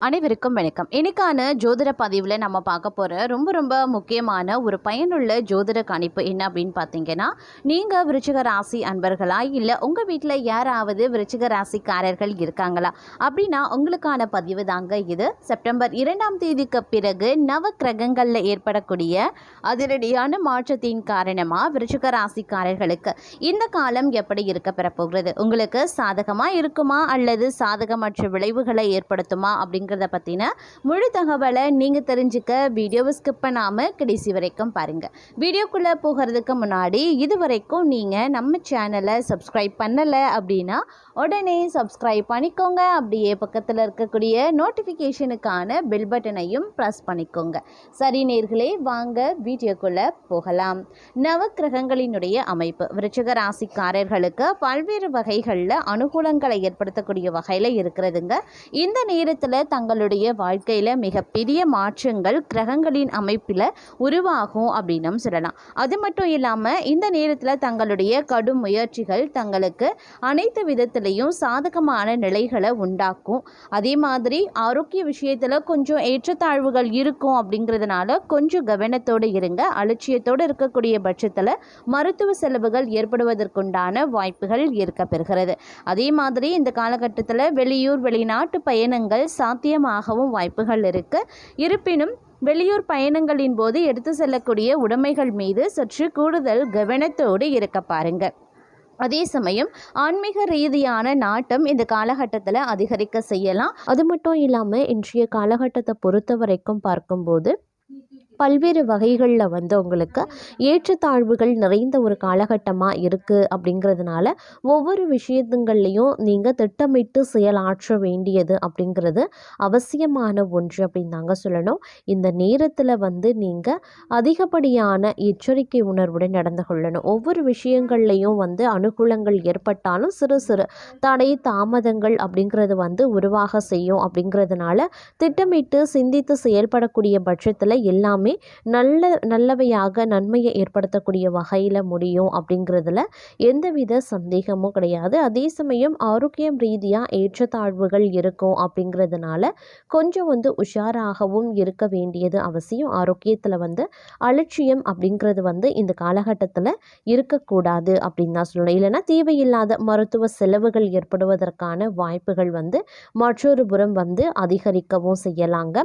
அனைவருக்கும் வணக்கம். இன்னைக்கான ஜோதிட பதிவில் நம்ம பார்க்க போகிற ரொம்ப ரொம்ப முக்கியமான ஒரு பயனுள்ள ஜோதிட கணிப்பு என்ன அப்படின்னு பார்த்தீங்கன்னா, நீங்கள் விருச்சிக ராசி அன்பர்களா, இல்லை உங்கள் வீட்டில் யாராவது விருச்சிக ராசிக்காரர்கள் இருக்காங்களா அப்படின்னா உங்களுக்கான பதிவு தாங்க இது. செப்டம்பர் 2ஆம் தேதிக்கு பிறகு நவ கிரகங்களில் ஏற்படக்கூடிய அதிரடியான மாற்றத்தின் காரணமாக விருச்சிக ராசிக்காரர்களுக்கு இந்த காலம் எப்படி இருக்க பெறப்போகிறது, உங்களுக்கு சாதகமாக இருக்குமா அல்லது சாதகமற்ற விளைவுகளை ஏற்படுத்துமா அப்படிங்கிறத பற்றின முழு தகவலை நீங்கள் தெரிஞ்சுக்க வீடியோவை ஸ்கிப் பண்ணாமல் கடைசி வரைக்கும் பாருங்கள். வீடியோக்குள்ளே போகிறதுக்கு முன்னாடி இது வரைக்கும் நீங்கள் நம்ம சேனலை சப்ஸ்கிரைப் பண்ணலை அப்படின்னா உடனே சப்ஸ்கிரைப் பண்ணிக்கோங்க. அப்படியே பக்கத்தில் இருக்கக்கூடிய நோட்டிஃபிகேஷனுக்கான பெல் பட்டனையும் ப்ரெஸ் பண்ணிக்கோங்க. சரி நேர்களே, வாங்க வீடியோக்குள்ளே போகலாம். நவக்கிரகங்களினுடைய அமைப்பு விருச்சிக ராசிக்காரர்களுக்கு பல்வேறு வகைகளில் அனுகூலங்களை ஏற்படுத்தக்கூடிய வகையில் இருக்கிறதுங்க. இந்த நேரத்தில் தங்களுடைய வாழ்க்கையில் மிகப்பெரிய மாற்றங்கள் கிரகங்களின் அமைப்பில் உருவாகும் அப்படின்னு சொல்லலாம். அது மட்டும் இல்லாமல் இந்த நேரத்தில் தங்களுடைய கடும் முயற்சிகள் தங்களுக்கு அனைத்து விதத்திலையும் சாதகமான நிலைகளை உண்டாக்கும். அதே மாதிரி ஆரோக்கிய விஷயத்தில் கொஞ்சம் ஏற்றத்தாழ்வுகள் இருக்கும். அப்படிங்கிறதுனால கொஞ்சம் கவனத்தோடு இருங்க. அலட்சியத்தோடு இருக்கக்கூடிய பட்சத்தில் மருத்துவ செலவுகள் ஏற்படுவதற்குண்டான வாய்ப்புகள் இருக்க பெறுகிறது. அதே மாதிரி இந்த காலகட்டத்தில் வெளியூர் வெளிநாட்டு பயணங்கள் சாத்தியமாகவும் வாய்ப்புகள் இருக்கு. இருப்பினும் வெளியூர் பயணங்களின் போது எடுத்து செல்லக்கூடிய உடைமைகள் மீது சற்று கூடுதல் கவனத்தோடு இருக்க பாருங்க. அதே சமயம் ஆன்மீக ரீதியான நாட்டம் இந்த காலகட்டத்தில் அதிகரிக்க செய்யலாம். அது மட்டும் இல்லாமல் இன்றைய காலகட்டத்தை பொறுத்த வரைக்கும் பார்க்கும்போது பல்வேறு வகைகளில் உங்களுக்கு ஏற்றத்தாழ்வுகள் நிறைந்த ஒரு காலகட்டமாக இருக்குது. அப்படிங்கிறதுனால ஒவ்வொரு விஷயத்துங்கள்லையும் நீங்கள் திட்டமிட்டு செயலாற்ற வேண்டியது அப்படிங்கிறது அவசியமான ஒன்று அப்படின்னு தாங்க சொல்லணும். இந்த நேரத்தில் நீங்கள் அதிகப்படியான எச்சரிக்கை உணர்வுடன் நடந்து கொள்ளணும். ஒவ்வொரு விஷயங்கள்லையும் அனுகூலங்கள் ஏற்பட்டாலும் சிறு சிறு தடை தாமதங்கள் அப்படிங்கிறது உருவாக செய்யும். அப்படிங்கிறதுனால திட்டமிட்டு சிந்தித்து செயல்படக்கூடிய பட்சத்தில் எல்லாமே நல்லவையாக நன்மையை ஏற்படுத்தக்கூடிய வகையில் முடியும். அப்படிங்கிறதுல எந்தவித சந்தேகமும் கிடையாது. அதே சமயம் ஆரோக்கியம் ரீதியாக ஏற்றத்தாழ்வுகள் இருக்கும். அப்படிங்கிறதுனால கொஞ்சம் உஷாராகவும் இருக்க வேண்டியது அவசியம். ஆரோக்கியத்தில் அலட்சியம் அப்படிங்கிறது இந்த காலகட்டத்தில் இருக்கக்கூடாது அப்படின்னு தான் சொல்லணும். இல்லைன்னா தேவையில்லாத மருத்துவ செலவுகள் ஏற்படுவதற்கான வாய்ப்புகள் மற்றொரு புறம் அதிகரிக்கவும் செய்யலாங்க.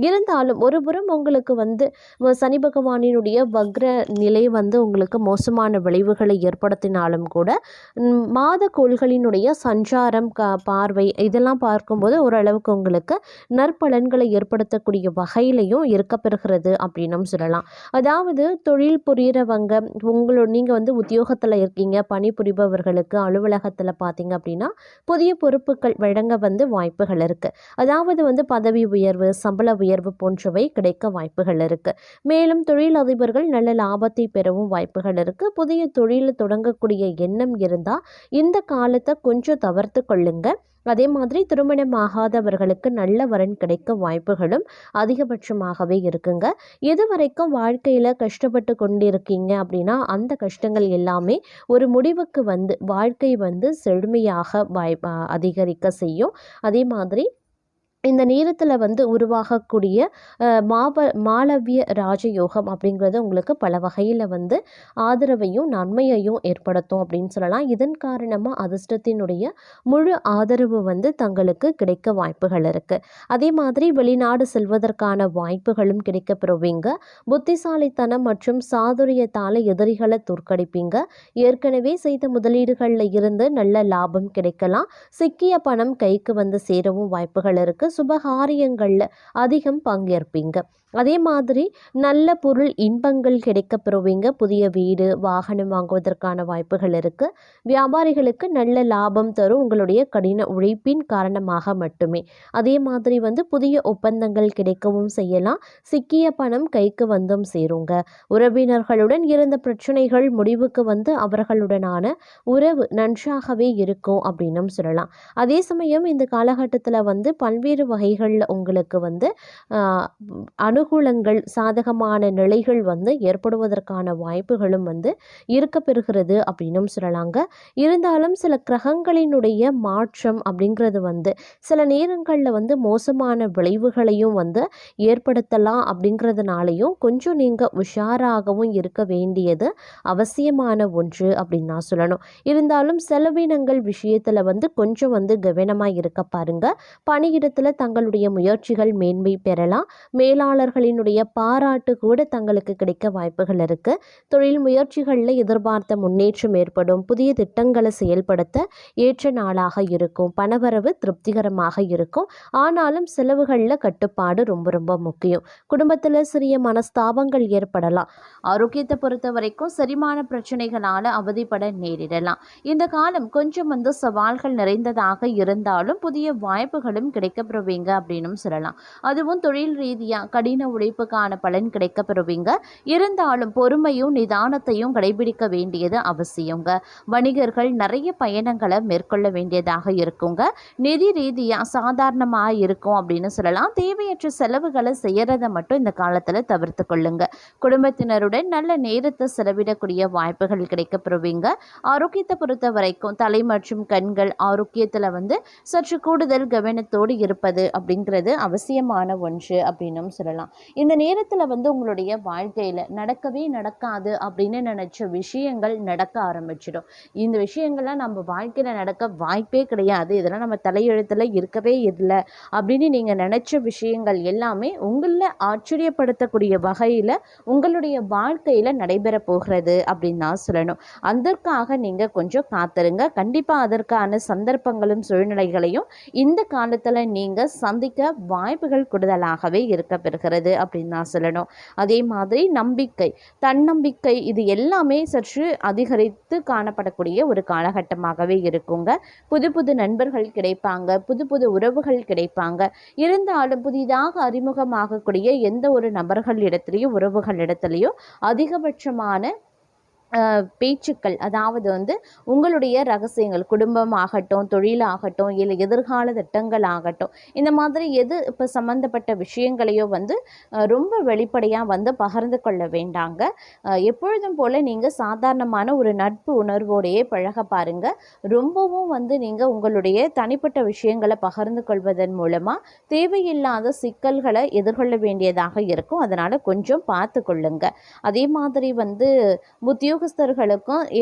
இருந்தாலும் ஒரு புறம் உங்களுக்கு சனி பகவானினுடைய வக்ர நிலை உங்களுக்கு மோசமான விளைவுகளை ஏற்படுத்தினாலும் கூட மாத கோள்களினுடைய சஞ்சாரம் பார்வை இதெல்லாம் பார்க்கும்போது ஓரளவுக்கு உங்களுக்கு நற்பலன்களை ஏற்படுத்தக்கூடிய வகையிலையும் இருக்கப்பெறுகிறது அப்படின்னும் சொல்லலாம். அதாவது தொழில் புரிகிறவங்க நீங்கள் உத்தியோகத்தில் இருக்கீங்க, பணிபுரிபவர்களுக்கு அலுவலகத்தில் பார்த்தீங்க அப்படின்னா புதிய பொறுப்புகள் வழங்க வாய்ப்புகள் இருக்குது. அதாவது பதவி உயர்வு, சம்பள உயர்வு போன்றவை கிடைக்க வாய்ப்புகள் இருக்குது. மேலும் தொழிலதிபர்கள் நல்ல லாபத்தை பெறவும் வாய்ப்புகள் இருக்கு. புதிய தொழில் தொடங்கக்கூடிய எண்ணம் இருந்தால் இந்த காலத்தை கொஞ்சம் தவிர்த்து கொள்ளுங்க. அதே மாதிரி திருமணமாகாதவர்களுக்கு நல்ல வரன் கிடைக்க வாய்ப்புகளும் அதிகபட்சமாகவே இருக்குங்க. எதுவரைக்கும் வாழ்க்கையில் கஷ்டப்பட்டு கொண்டிருக்கீங்க அப்படின்னா அந்த கஷ்டங்கள் எல்லாமே ஒரு முடிவுக்கு வாழ்க்கை செழுமையாக அதிகரிக்க செய்யும். அதே மாதிரி இந்த நேரத்தில் உருவாகக்கூடிய மாளவிய ராஜயோகம் அப்படிங்கிறது உங்களுக்கு பல வகையில் ஆதரவையும் நன்மையையும் ஏற்படுத்தும் அப்படின்னு சொல்லலாம். இதன் காரணமாக அதிர்ஷ்டத்தினுடைய முழு ஆதரவு தங்களுக்கு கிடைக்க வாய்ப்புகள் இருக்குது. அதே மாதிரி வெளிநாடு செல்வதற்கான வாய்ப்புகளும் கிடைக்க பெறுவீங்க. புத்திசாலித்தனம் மற்றும் சாதுரியத்தால் எதிரிகளை தோற்கடிப்பீங்க. ஏற்கனவே செய்த முதலீடுகளில் இருந்து நல்ல லாபம் கிடைக்கலாம். சிக்கிய பணம் கைக்கு சேரவும் வாய்ப்புகள் இருக்குது. சுபகாரியங்களில் அதிகம் பங்கேற்பீங்க. அதே மாதிரி நல்ல பொருள் இன்பங்கள் கிடைக்க பெறுவீங்க. புதிய வீடு வாகனம் வாங்குவதற்கான வாய்ப்புகள் இருக்குது. வியாபாரிகளுக்கு நல்ல லாபம் தரும் உங்களுடைய கடின உழைப்பின் காரணமாக மட்டுமே. அதே மாதிரி புதிய ஒப்பந்தங்கள் கிடைக்கவும் செய்யலாம். சிக்கிய பணம் கைக்கு சேருங்க. உறவினர்களுடன் இருந்த பிரச்சனைகள் முடிவுக்கு அவர்களுடனான உறவு நன்றாகவே இருக்கும் அப்படின்னும் சொல்லலாம். அதே சமயம் இந்த காலகட்டத்தில் பல்வேறு பல்வேறு வகைகளில் உங்களுக்கு வந்து அனுகூலங்கள் சாதகமான நிலைகள் வந்து ஏற்படுவதற்கான வாய்ப்புகளும் வந்து இருக்க பெறுகிறது அப்படின்னும் சொல்லலாங்க. இருந்தாலும் சில கிரகங்களினுடைய மாற்றம் அப்படிங்கிறது வந்து சில நேரங்களில் வந்து மோசமான விளைவுகளையும் வந்து ஏற்படுத்தலாம். அப்படிங்கிறதுனாலையும் கொஞ்சம் நீங்கள் உஷாராகவும் இருக்க வேண்டியது அவசியமான ஒன்று அப்படின்னு நான் சொல்லணும். இருந்தாலும் செலவினங்கள் விஷயத்தில் வந்து கொஞ்சம் வந்து கவனமாக இருக்க பாருங்க. பணியிடத்தில் தங்களுடைய முயற்சிகள் மேன்மை பெறலாம். மேலாளர்களினுடைய பாராட்டு கூட தங்களுக்கு கிடைக்க வாய்ப்புகள் இருக்கு. தொழில் முயற்சிகளில் எதிர்பார்த்த முன்னேற்றம் ஏற்படும். புதிய திட்டங்களை செயல்படுத்த ஏற்ற நாளாக இருக்கும். பணவரவு திருப்திகரமாக இருக்கும். ஆனாலும் செலவுகளில் கட்டுப்பாடு ரொம்ப ரொம்ப முக்கியம். குடும்பத்தில் சிறிய மனஸ்தாபங்கள் ஏற்படலாம். ஆரோக்கியத்தை பொறுத்த வரைக்கும் செரிமான பிரச்சனைகளால் அவதிப்பட நேரிடலாம். இந்த காலம் கொஞ்சம் வந்து சவால்கள் நிறைந்ததாக இருந்தாலும் புதிய வாய்ப்புகளும் கிடைக்கப்பெறுவீங்க அப்படின்னும் சொல்லலாம். அதுவும் தொழில் ரீதியாக கடின உழைப்புக்கான பலன் கிடைக்கப்பெறுவீங்க. இருந்தாலும் பொறுமையும் நிதானத்தையும் கடைபிடிக்க வேண்டியது அவசியங்க. வணிகர்கள் நிறைய பயணங்களை மேற்கொள்ள வேண்டியதாக இருக்குங்க. நிதி ரீதியாக சாதாரணமாக இருக்கும் அப்படின்னு சொல்லலாம். தேவையற்ற செலவுகளை செய்யறத மட்டும் இந்த காலத்தில் தவிர்த்து கொள்ளுங்க. குடும்பத்தினருடன் நல்ல நேரத்தை செலவிடக்கூடிய வாய்ப்புகள் கிடைக்கப்பெறுவீங்க. ஆரோக்கியத்தை பொறுத்த வரைக்கும் தலை மற்றும் கண்கள் ஆரோக்கியத்தில் வந்து சற்று கூடுதல் கவனத்தோடு இருப்பது அப்படிங்கிறது அவசியமான ஒன்று அப்படின்னும் சொல்லலாம். இந்த நேரத்தில் வந்து உங்களுடைய வாழ்க்கையில் நடக்கவே நடக்காது அப்படின்னு நினைச்ச விஷயங்கள் நடக்க ஆரம்பிச்சிடும். இந்த விஷயங்கள்லாம் நம்ம வாழ்க்கையில் நடக்க வாய்ப்பே கிடையாது, இதெல்லாம் நம்ம தலையெழுத்தில் இருக்கவே இல்லை அப்படின்னு நீங்கள் நினைச்ச விஷயங்கள் எல்லாமே உங்களில் ஆச்சரியப்படுத்தக்கூடிய வகையில் உங்களுடைய வாழ்க்கையில் நடைபெற போகிறது அப்படின்னு தான் சொல்லணும். அதற்காக நீங்கள் கொஞ்சம் காத்திருங்க. கண்டிப்பாக அதற்கான சந்தர்ப்பங்களும் சூழ்நிலைகளையும் இந்த காலத்தில் நீங்கள் சந்திக்க வாய்ப்புகள் கூடுதலாகவே இருக்க பெறுகிறது அப்படின்னு தான் சொல்லணும். அதே மாதிரி நம்பிக்கை, தன்னம்பிக்கை இது எல்லாமே சற்று அதிகரித்து காணப்படக்கூடிய ஒரு காலகட்டமாகவே இருக்குங்க. புது புது நண்பர்கள் கிடைப்பாங்க, புது புது உறவுகள் கிடைப்பாங்க. இருந்தாலும் புதிதாக அறிமுகமாகக்கூடிய எந்த ஒரு நபர்கள் இடத்துலையும் உறவுகள் இடத்துலையும் அதிகபட்சமான பேச்சுக்கள், அதாவது வந்து உங்களுடைய ரகசியங்கள், குடும்பம் ஆகட்டும், தொழிலாகட்டும், இல்லை எதிர்கால திட்டங்கள் ஆகட்டும், இந்த மாதிரி எது இப்போ சம்மந்தப்பட்ட விஷயங்களையோ வந்து ரொம்ப வெளிப்படையாக வந்து பகிர்ந்து கொள்ள வேண்டாங்க. எப்பொழுதும் போல் நீங்கள் சாதாரணமான ஒரு நட்பு உணர்வோடையே பழக பாருங்க. ரொம்பவும் வந்து நீங்கள் உங்களுடைய தனிப்பட்ட விஷயங்களை பகிர்ந்து கொள்வதன் மூலமாக தேவையில்லாத சிக்கல்களை எதிர்கொள்ள வேண்டியதாக இருக்கும். அதனால் கொஞ்சம் பார்த்து கொள்ளுங்க. அதே மாதிரி வந்து உத்தியோகஸ்தர்களுக்கும்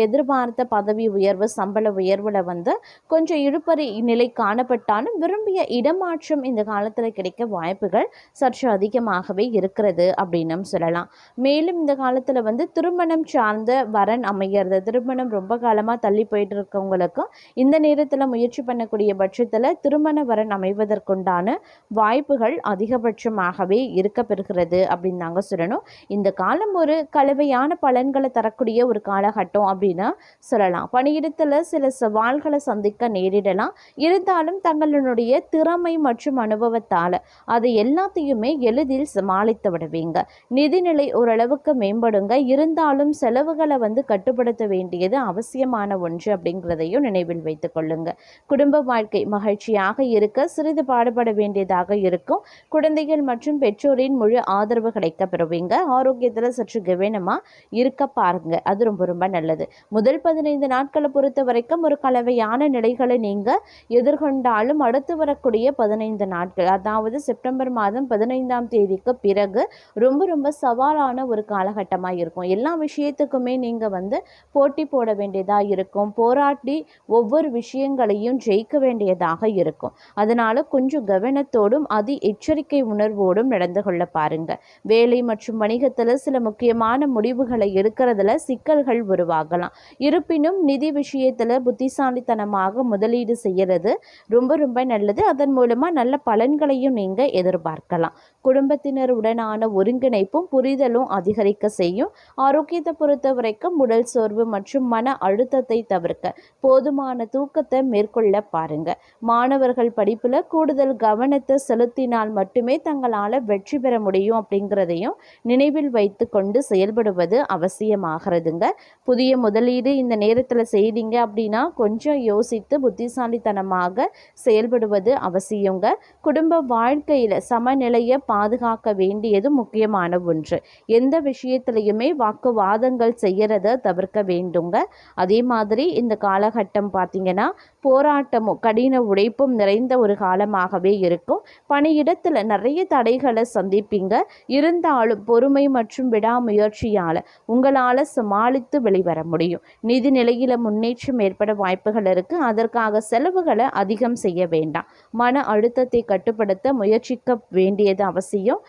எதிர்பார்த்த பதவி உயர்வு, சம்பள உயர்வில் வந்து கொஞ்சம் இழுபறி நிலை காணப்பட்டாலும் விரும்பிய இடமாற்றம் இந்த காலத்தில் கிடைக்க வாய்ப்புகள் சற்று அதிகமாகவே இருக்கிறது அப்படின்னும் சொல்லலாம். மேலும் இந்த காலத்தில் வந்து திருமணம் சார்ந்த வரன் அமைகிறது. திருமணம் ரொம்ப காலமாக தள்ளி போயிட்டு இருக்கவங்களுக்கும் இந்த நேரத்தில் முயற்சி பண்ணக்கூடிய பட்சத்தில் திருமண வரன் அமைவதற்குண்டான வாய்ப்புகள் அதிகபட்சமாகவே இருக்க பெறுகிறது அப்படின்னு தாங்க சொல்லணும். இந்த காலம் ஒரு கலவையான பலன்களை தரக்கூடிய ஒரு காலகட்டம் அப்படின்னு சொல்லலாம். பணியிடத்தில் சில சவால்களை சந்திக்க நேரிடலாம். இருந்தாலும் தங்களுடைய திறமை மற்றும் அனுபவத்தால் அதை எல்லாத்தையுமே எளிதில் சமாளித்து விடுவீங்க. நிதிநிலை ஓரளவுக்கு மேம்படுங்க. இருந்தாலும் செலவுகளை வந்து கட்டுப்படுத்த வேண்டியது அவசியமான ஒன்று அப்படிங்கிறதையும் நினைவில் வைத்துக் கொள்ளுங்க. குடும்ப வாழ்க்கை மகிழ்ச்சியாக இருக்க சிறிது பாடுபட வேண்டியதாக இருக்கும். குழந்தைகள் மற்றும் பெற்றோரின் முழு ஆதரவு கிடைக்க பெறுவீங்க. ஆரோக்கியத்தில் சற்று கவனமாக இருக்க பாருங்க. அது ரொம்ப ரொம்ப நல்லது. முதல் 15 நாட்களை பொறுத்த வரைக்கும் ஒரு கலவையான நிலைகளை நீங்கள் எதிர்கொண்டாலும் அடுத்து வரக்கூடிய 15 நாட்கள், அதாவது செப்டம்பர் மாதம் 15ஆம் தேதிக்கு பிறகு ரொம்ப ரொம்ப சவாலான ஒரு காலகட்டமாக இருக்கும். எல்லா விஷயத்துக்குமே நீங்கள் வந்து போட்டி போட வேண்டியதாக இருக்கும். போராட்டி ஒவ்வொரு விஷயங்களையும் ஜெயிக்க வேண்டியதாக இருக்கும். அதனால் கொஞ்சம் கவனத்தோடும் அதி எச்சரிக்கை உணர்வோடும் நடந்து கொள்ள பாருங்க. வேலை மற்றும் வணிகத்தில் சில முக்கியமான முடிவுகளை எடுக்கிறதுல சிக்கல்கள் உருவாகலாம். இருப்பினும் நிதி விஷயத்தில் புத்திசாலித்தனமாக முதலீடு செய்கிறது ரொம்ப ரொம்ப நல்லது. அதன் மூலமாக நல்ல பலன்களையும் நீங்கள் எதிர்பார்க்கலாம். குடும்பத்தினருடனான ஒருங்கிணைப்பும் புரிதலும் அதிகரிக்க செய்யும். ஆரோக்கியத்தை பொறுத்த வரைக்கும் உடல் சோர்வு மற்றும் மன அழுத்தத்தை தவிர்க்க போதுமான தூக்கத்தை மேற்கொள்ள பாருங்க. மாணவர்கள் படிப்பில் கூடுதல் கவனத்தை செலுத்தினால் மட்டுமே தங்களால் வெற்றி பெற முடியும் அப்படிங்கிறதையும் நினைவில் வைத்து கொண்டு செயல்படுவது அவசியமாகிறது. செயல்படுங்க. புதிய முதலீடு இந்த நேரத்தில் செய்தீங்க அப்படின்னா கொஞ்சம் யோசித்து புத்திசாலித்தனமாக செயல்படுவது அவசியங்க. குடும்ப வாழ்க்கையில் சமநிலையை பாதுகாக்க வேண்டியது முக்கியமான ஒன்று. எந்த விஷயத்திலையுமே வாக்குவாதங்கள் செய்யறத தவிர்க்க வேண்டுங்க. அதே மாதிரி இந்த காலகட்டம் பார்த்தீங்கன்னா போராட்டமும் கடின உழைப்பும் நிறைந்த ஒரு காலமாகவே இருக்கும். பணியிடத்தில் நிறைய தடைகளை சந்திப்பீங்க. இருந்தாலும் பொறுமை மற்றும் விடாமுயற்சியால் உங்களால் சமாளித்து வெளிவர முடியும். நிதி நிலையில் முன்னேற்றம் ஏற்பட வாய்ப்புகள் இருக்குது. அதற்காக செலவுகளை அதிகம் செய்ய வேண்டாம். மன அழுத்தத்தை கட்டுப்படுத்த முயற்சிக்க வேண்டியது அவசியம்.